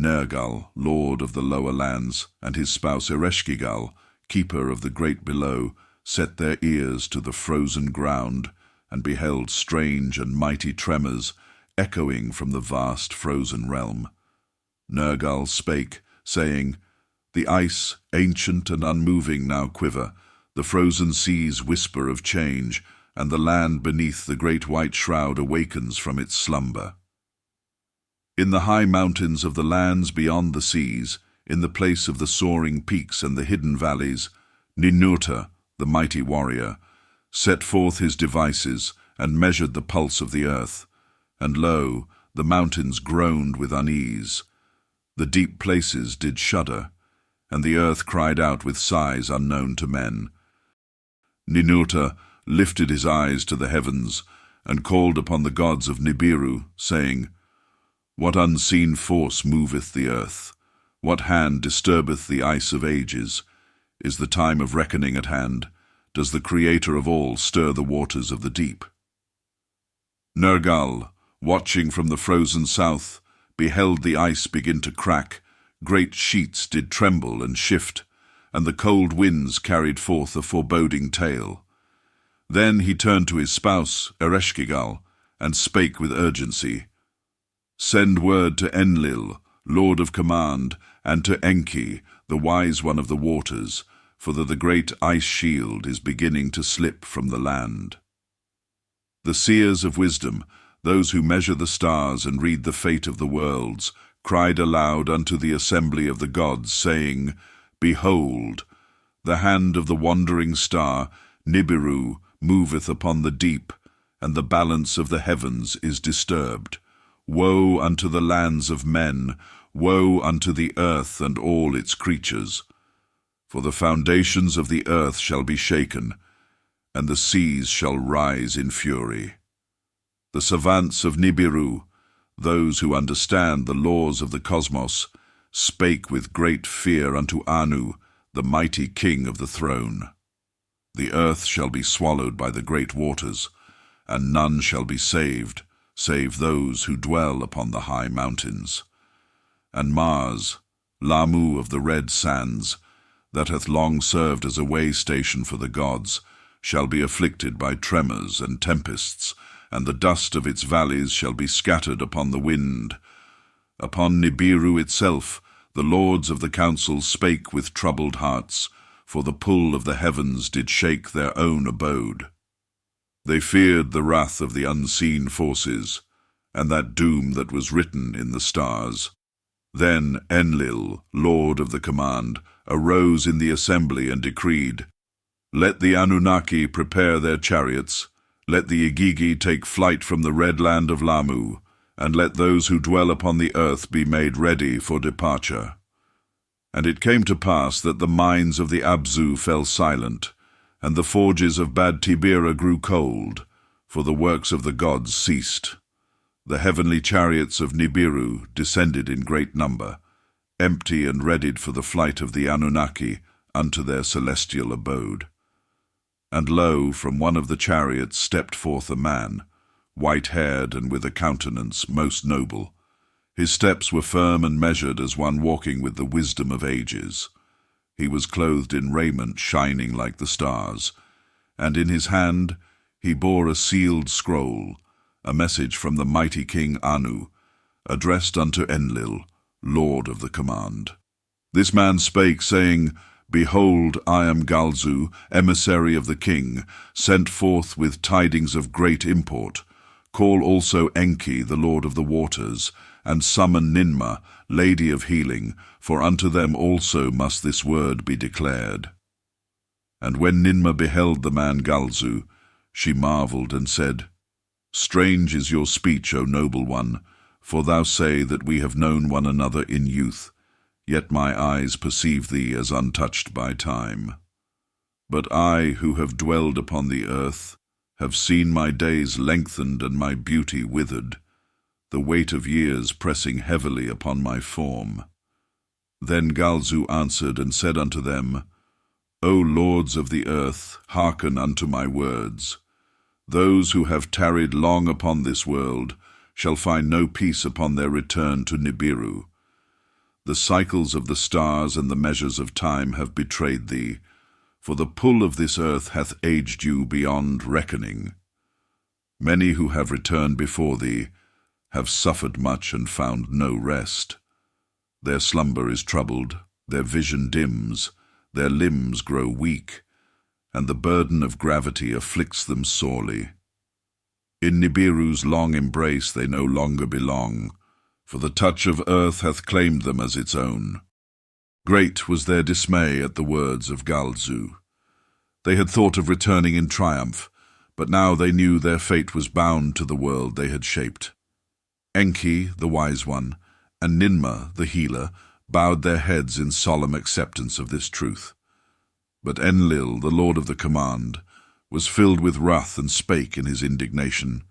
Nergal, lord of the lower lands, and his spouse Ereshkigal, keeper of the great below, set their ears to the frozen ground, and beheld strange and mighty tremors echoing from the vast frozen realm. Nergal spake, saying, "The ice, ancient and unmoving, now quiver, the frozen seas whisper of change, and the land beneath the great white shroud awakens from its slumber. In the high mountains of the lands beyond the seas, in the place of the soaring peaks and the hidden valleys, Ninurta, the mighty warrior, set forth his devices and measured the pulse of the earth. And lo, the mountains groaned with unease. The deep places did shudder, and the earth cried out with sighs unknown to men. Ninurta lifted his eyes to the heavens and called upon the gods of Nibiru, saying, "What unseen force moveth the earth? What hand disturbeth the ice of ages? Is the time of reckoning at hand? Does the Creator of all stir the waters of the deep?" Nergal, watching from the frozen south, beheld the ice begin to crack. Great sheets did tremble and shift, and the cold winds carried forth a foreboding tale. Then he turned to his spouse, Ereshkigal, and spake with urgency, "Send word to Enlil, lord of command, and to Enki, the wise one of the waters, for that the great ice shield is beginning to slip from the land." The seers of wisdom, those who measure the stars and read the fate of the worlds, cried aloud unto the assembly of the gods, saying, "Behold, the hand of the wandering star, Nibiru, moveth upon the deep, and the balance of the heavens is disturbed. Woe unto the lands of men, woe unto the earth and all its creatures. For the foundations of the earth shall be shaken, and the seas shall rise in fury. The savants of Nibiru, those who understand the laws of the cosmos, spake with great fear unto Anu, the mighty king of the throne. The earth shall be swallowed by the great waters, and none shall be saved, save those who dwell upon the high mountains. And Mars, Lamu of the red sands, that hath long served as a way station for the gods, shall be afflicted by tremors and tempests, and the dust of its valleys shall be scattered upon the wind. Upon Nibiru itself the lords of the council spake with troubled hearts, for the pull of the heavens did shake their own abode. They feared the wrath of the unseen forces, and that doom that was written in the stars. Then Enlil, lord of the command, arose in the assembly and decreed, "Let the Anunnaki prepare their chariots, let the Igigi take flight from the red land of Lamu, and let those who dwell upon the earth be made ready for departure." And it came to pass that the mines of the Abzu fell silent, and the forges of Bad Tibira grew cold, for the works of the gods ceased. The heavenly chariots of Nibiru descended in great number, empty and readied for the flight of the Anunnaki unto their celestial abode. And lo, from one of the chariots stepped forth a man, white-haired and with a countenance most noble. His steps were firm and measured as one walking with the wisdom of ages. He was clothed in raiment shining like the stars, and in his hand he bore a sealed scroll, a message from the mighty king Anu, addressed unto Enlil, lord of the command. This man spake, saying, "Behold, I am Galzu, emissary of the king, sent forth with tidings of great import. Call also Enki, the lord of the waters, and summon Ninma, lady of healing, for unto them also must this word be declared." And when Ninma beheld the man Galzu, she marvelled and said, "Strange is your speech, O noble one, for thou say that we have known one another in youth, yet my eyes perceive thee as untouched by time. But I, who have dwelled upon the earth, have seen my days lengthened and my beauty withered, the weight of years pressing heavily upon my form." Then Galzu answered and said unto them, "O lords of the earth, hearken unto my words. Those who have tarried long upon this world shall find no peace upon their return to Nibiru. The cycles of the stars and the measures of time have betrayed thee, for the pull of this earth hath aged you beyond reckoning. Many who have returned before thee have suffered much and found no rest. Their slumber is troubled, their vision dims, their limbs grow weak, and the burden of gravity afflicts them sorely. In Nibiru's long embrace they no longer belong, for the touch of earth hath claimed them as its own. Great was their dismay at the words of Galzu. They had thought of returning in triumph, but now they knew their fate was bound to the world they had shaped. Enki, the wise one, and Ninmah, the healer, bowed their heads in solemn acceptance of this truth. But Enlil, the lord of the command, was filled with wrath and spake in his indignation,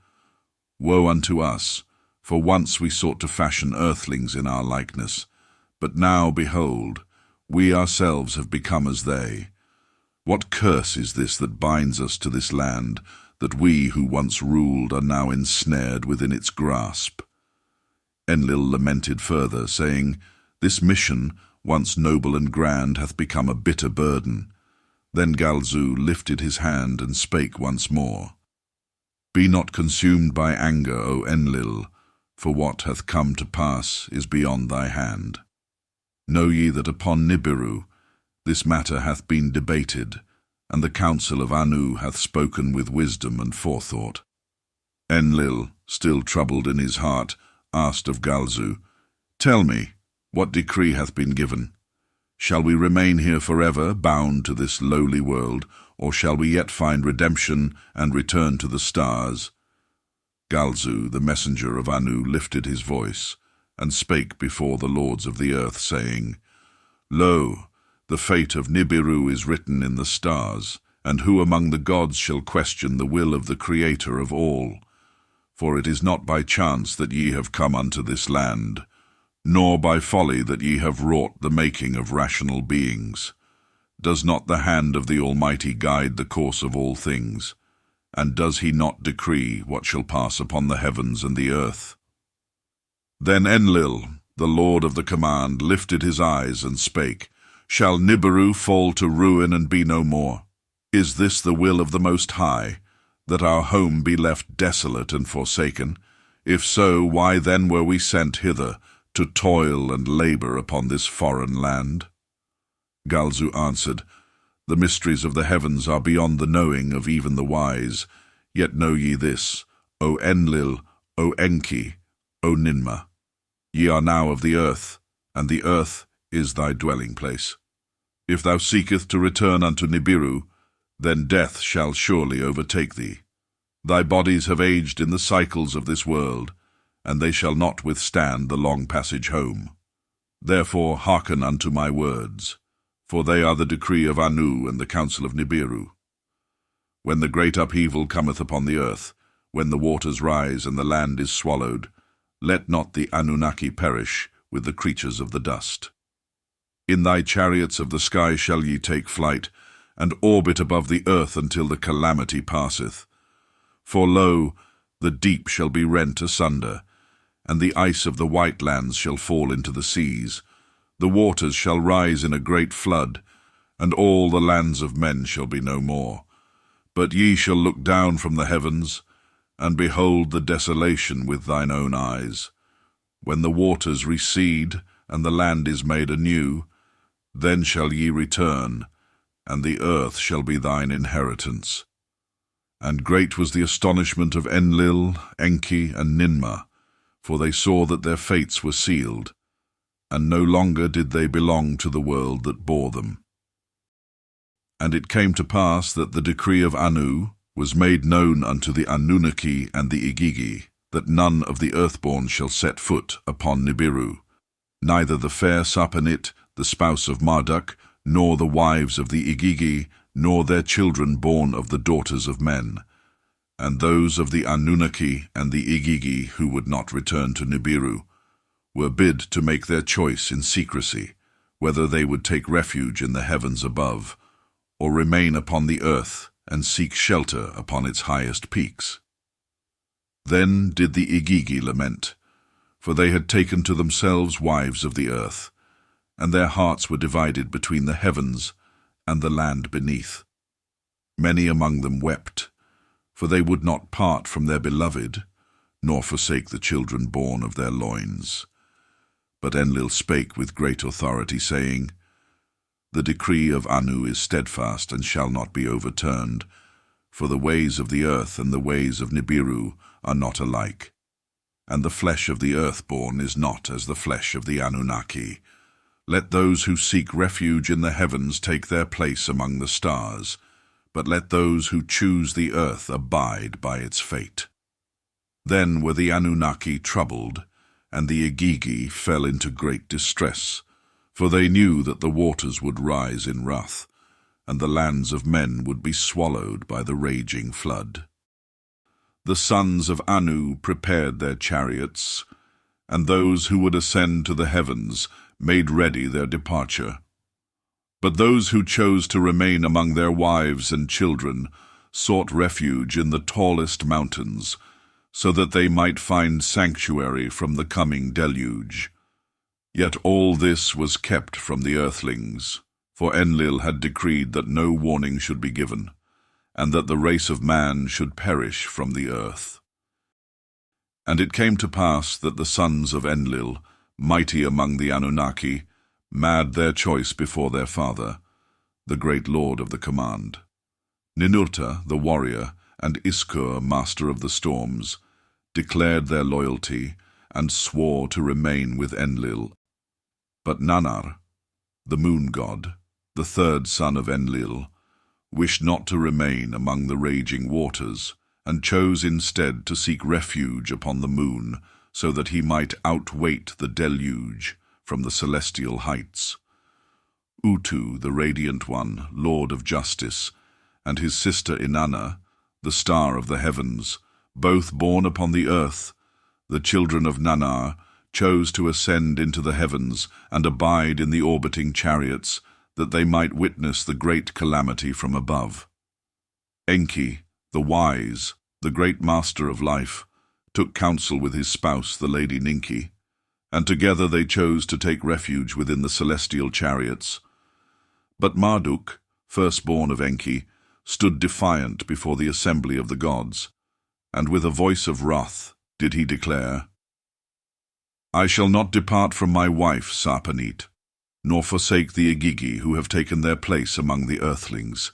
Woe unto us, for once we sought to fashion earthlings in our likeness, but now, behold, we ourselves have become as they. What curse is this that binds us to this land, that we who once ruled are now ensnared within its grasp? Enlil lamented further, saying, This mission, once noble and grand, hath become a bitter burden. Then Galzu lifted his hand and spake once more. Be not consumed by anger, O Enlil, for what hath come to pass is beyond thy hand. Know ye that upon Nibiru this matter hath been debated, and the council of Anu hath spoken with wisdom and forethought. Enlil, still troubled in his heart, asked of Galzu, Tell me, what decree hath been given? Shall we remain here forever, bound to this lowly world, or shall we yet find redemption and return to the stars? Galzu, the messenger of Anu, lifted his voice, and spake before the lords of the earth, saying, Lo, the fate of Nibiru is written in the stars, and who among the gods shall question the will of the Creator of all? For it is not by chance that ye have come unto this land, nor by folly that ye have wrought the making of rational beings. Does not the hand of the Almighty guide the course of all things? And does he not decree what shall pass upon the heavens and the earth? Then Enlil, the lord of the command, lifted his eyes and spake, Shall Nibiru fall to ruin and be no more? Is this the will of the Most High, that our home be left desolate and forsaken? If so, why then were we sent hither, to toil and labour upon this foreign land? Galzu answered, The mysteries of the heavens are beyond the knowing of even the wise. Yet know ye this, O Enlil, O Enki, O Ninmah. Ye are now of the earth, and the earth is thy dwelling place. If thou seekest to return unto Nibiru, then death shall surely overtake thee. Thy bodies have aged in the cycles of this world, and they shall not withstand the long passage home. Therefore hearken unto my words, for they are the decree of Anu and the council of Nibiru. When the great upheaval cometh upon the earth, when the waters rise and the land is swallowed, let not the Anunnaki perish with the creatures of the dust. In thy chariots of the sky shall ye take flight, and orbit above the earth until the calamity passeth. For lo, the deep shall be rent asunder, and the ice of the white lands shall fall into the seas. The waters shall rise in a great flood, and all the lands of men shall be no more. But ye shall look down from the heavens, and behold the desolation with thine own eyes. When the waters recede, and the land is made anew, then shall ye return, and the earth shall be thine inheritance. And great was the astonishment of Enlil, Enki, and Ninmah, for they saw that their fates were sealed, and no longer did they belong to the world that bore them. And it came to pass that the decree of Anu was made known unto the Anunnaki and the Igigi, that none of the earthborn shall set foot upon Nibiru, neither the fair Sapanit, the spouse of Marduk, nor the wives of the Igigi, nor their children born of the daughters of men. And those of the Anunnaki and the Igigi who would not return to Nibiru were bid to make their choice in secrecy, whether they would take refuge in the heavens above, or remain upon the earth and seek shelter upon its highest peaks. Then did the Igigi lament, for they had taken to themselves wives of the earth, and their hearts were divided between the heavens and the land beneath. Many among them wept, for they would not part from their beloved, nor forsake the children born of their loins. But Enlil spake with great authority, saying, The decree of Anu is steadfast and shall not be overturned, for the ways of the earth and the ways of Nibiru are not alike, and the flesh of the earthborn is not as the flesh of the Anunnaki. Let those who seek refuge in the heavens take their place among the stars, but let those who choose the earth abide by its fate. Then were the Anunnaki troubled, and the Igigi fell into great distress, for they knew that the waters would rise in wrath, and the lands of men would be swallowed by the raging flood. The sons of Anu prepared their chariots, and those who would ascend to the heavens made ready their departure. But those who chose to remain among their wives and children sought refuge in the tallest mountains, so that they might find sanctuary from the coming deluge. Yet all this was kept from the earthlings, for Enlil had decreed that no warning should be given, and that the race of man should perish from the earth. And it came to pass that the sons of Enlil, mighty among the Anunnaki, made their choice before their father, the great lord of the command. Ninurta, the warrior, and Iskur, master of the storms, declared their loyalty and swore to remain with Enlil. But Nannar, the moon god, the third son of Enlil, wished not to remain among the raging waters, and chose instead to seek refuge upon the moon, so that he might outwait the deluge from the celestial heights. Utu, the radiant one, lord of justice, and his sister Inanna, the star of the heavens, both born upon the earth, the children of Nannar, chose to ascend into the heavens and abide in the orbiting chariots, that they might witness the great calamity from above. Enki, the wise, the great master of life, took counsel with his spouse, the lady Ninki, and together they chose to take refuge within the celestial chariots. But Marduk, firstborn of Enki, stood defiant before the assembly of the gods, and with a voice of wrath did he declare, I shall not depart from my wife, Sarpanit, nor forsake the Igigi who have taken their place among the earthlings.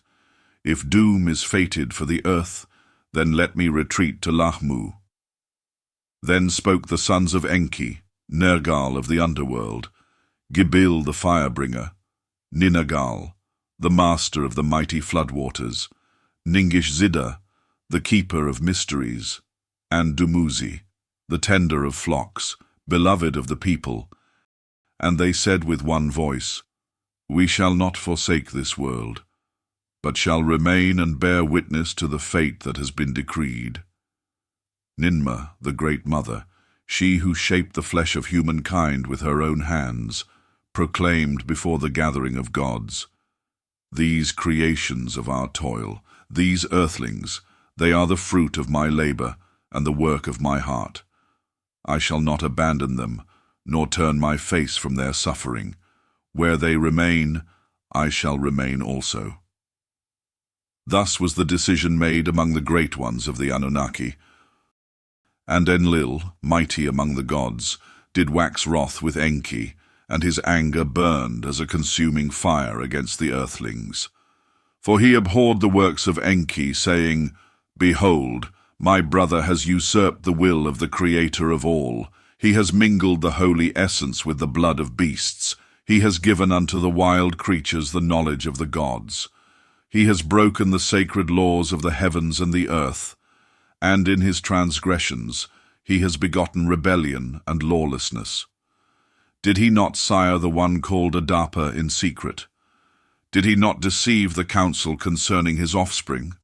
If doom is fated for the earth, then let me retreat to Lahmu. Then spoke the sons of Enki, Nergal of the underworld, Gibil the firebringer, Ninagal, the master of the mighty floodwaters, Ningish-Zida, the keeper of mysteries, and Dumuzi, the tender of flocks, beloved of the people. And they said with one voice, We shall not forsake this world, but shall remain and bear witness to the fate that has been decreed. Ninmah, the great mother, she who shaped the flesh of humankind with her own hands, proclaimed before the gathering of gods, These creations of our toil, these earthlings, they are the fruit of my labor and the work of my heart. I shall not abandon them, nor turn my face from their suffering. Where they remain, I shall remain also. Thus was the decision made among the great ones of the Anunnaki. And Enlil, mighty among the gods, did wax wroth with Enki, and his anger burned as a consuming fire against the earthlings. For he abhorred the works of Enki, saying, Behold, my brother has usurped the will of the Creator of all. He has mingled the holy essence with the blood of beasts. He has given unto the wild creatures the knowledge of the gods. He has broken the sacred laws of the heavens and the earth, and in his transgressions he has begotten rebellion and lawlessness. Did he not sire the one called Adapa in secret? Did he not deceive the council concerning his offspring?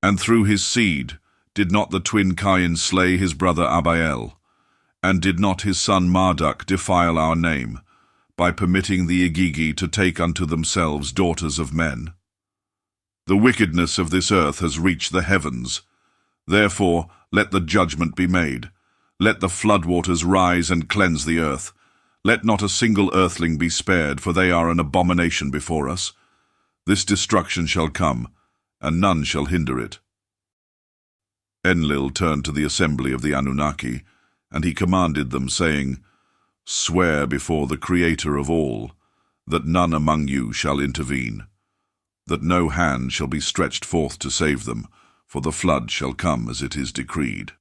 And through his seed did not the twin Cain slay his brother Abiel? And did not his son Marduk defile our name, by permitting the Igigi to take unto themselves daughters of men? The wickedness of this earth has reached the heavens. Therefore let the judgment be made. Let the floodwaters rise and cleanse the earth. Let not a single earthling be spared, for they are an abomination before us. This destruction shall come, and none shall hinder it." Enlil turned to the assembly of the Anunnaki, and he commanded them, saying, "Swear before the Creator of all, that none among you shall intervene, that no hand shall be stretched forth to save them, for the flood shall come as it is decreed."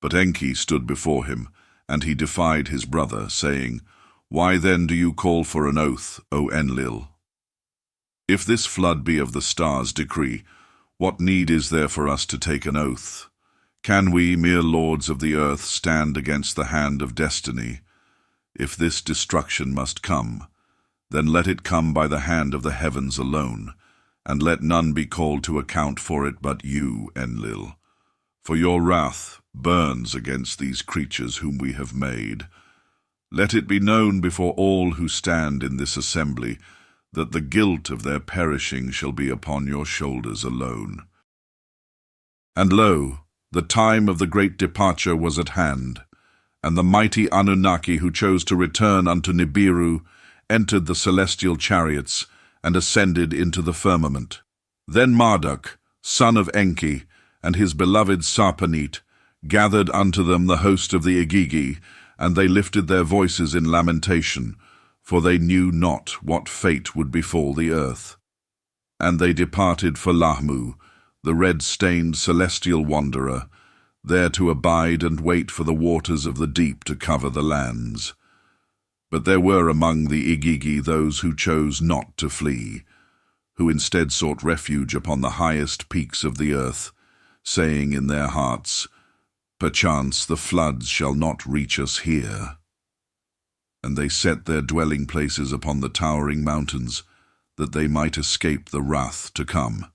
But Enki stood before him, and he defied his brother, saying, "Why then do you call for an oath, O Enlil? If this flood be of the stars' decree, what need is there for us to take an oath? Can we, mere lords of the earth, stand against the hand of destiny? If this destruction must come, then let it come by the hand of the heavens alone, and let none be called to account for it but you, Enlil. For your wrath burns against these creatures whom we have made. Let it be known before all who stand in this assembly that the guilt of their perishing shall be upon your shoulders alone." And lo, the time of the great departure was at hand, and the mighty Anunnaki who chose to return unto Nibiru entered the celestial chariots and ascended into the firmament. Then Marduk, son of Enki, and his beloved Sarpanit, gathered unto them the host of the Igigi, and they lifted their voices in lamentation, for they knew not what fate would befall the earth. And they departed for Lahmu, the red-stained celestial wanderer, there to abide and wait for the waters of the deep to cover the lands. But there were among the Igigi those who chose not to flee, who instead sought refuge upon the highest peaks of the earth, saying in their hearts, "Perchance the floods shall not reach us here." And they set their dwelling places upon the towering mountains, that they might escape the wrath to come.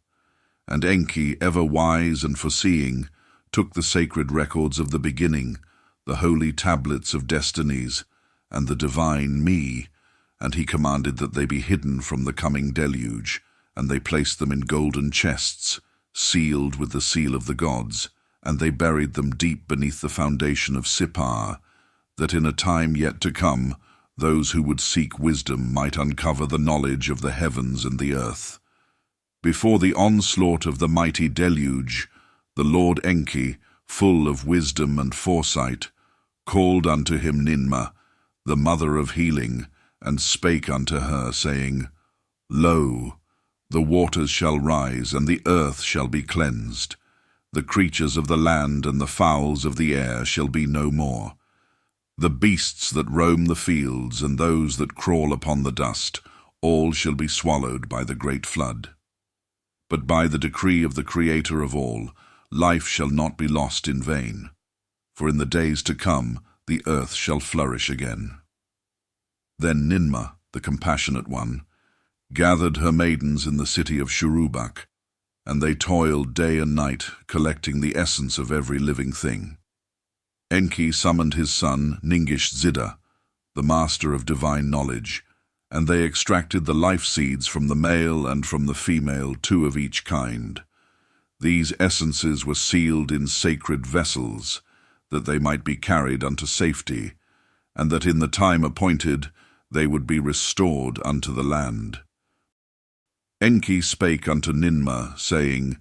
And Enki, ever wise and foreseeing, took the sacred records of the beginning, the holy tablets of destinies, and the divine me, and he commanded that they be hidden from the coming deluge, and they placed them in golden chests, sealed with the seal of the gods, and they buried them deep beneath the foundation of Sipar, that in a time yet to come, those who would seek wisdom might uncover the knowledge of the heavens and the earth. Before the onslaught of the mighty deluge, the Lord Enki, full of wisdom and foresight, called unto him Ninma, the mother of healing, and spake unto her, saying, "Lo, the waters shall rise, and the earth shall be cleansed. The creatures of the land and the fowls of the air shall be no more. The beasts that roam the fields and those that crawl upon the dust, all shall be swallowed by the great flood. But by the decree of the Creator of all, life shall not be lost in vain, for in the days to come the earth shall flourish again." Then Ninma, the compassionate one, gathered her maidens in the city of Shurubak, and they toiled day and night, collecting the essence of every living thing. Enki summoned his son Ningish-Zida, the master of divine knowledge, and they extracted the life seeds from the male and from the female, 2 of each kind. These essences were sealed in sacred vessels, that they might be carried unto safety, and that in the time appointed they would be restored unto the land. Enki spake unto Ninma, saying,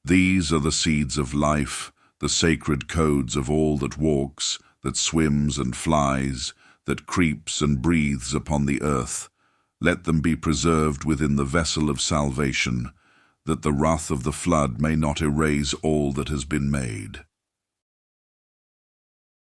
"These are the seeds of life, the sacred codes of all that walks, that swims and flies, that creeps and breathes upon the earth. Let them be preserved within the vessel of salvation, that the wrath of the flood may not erase all that has been made."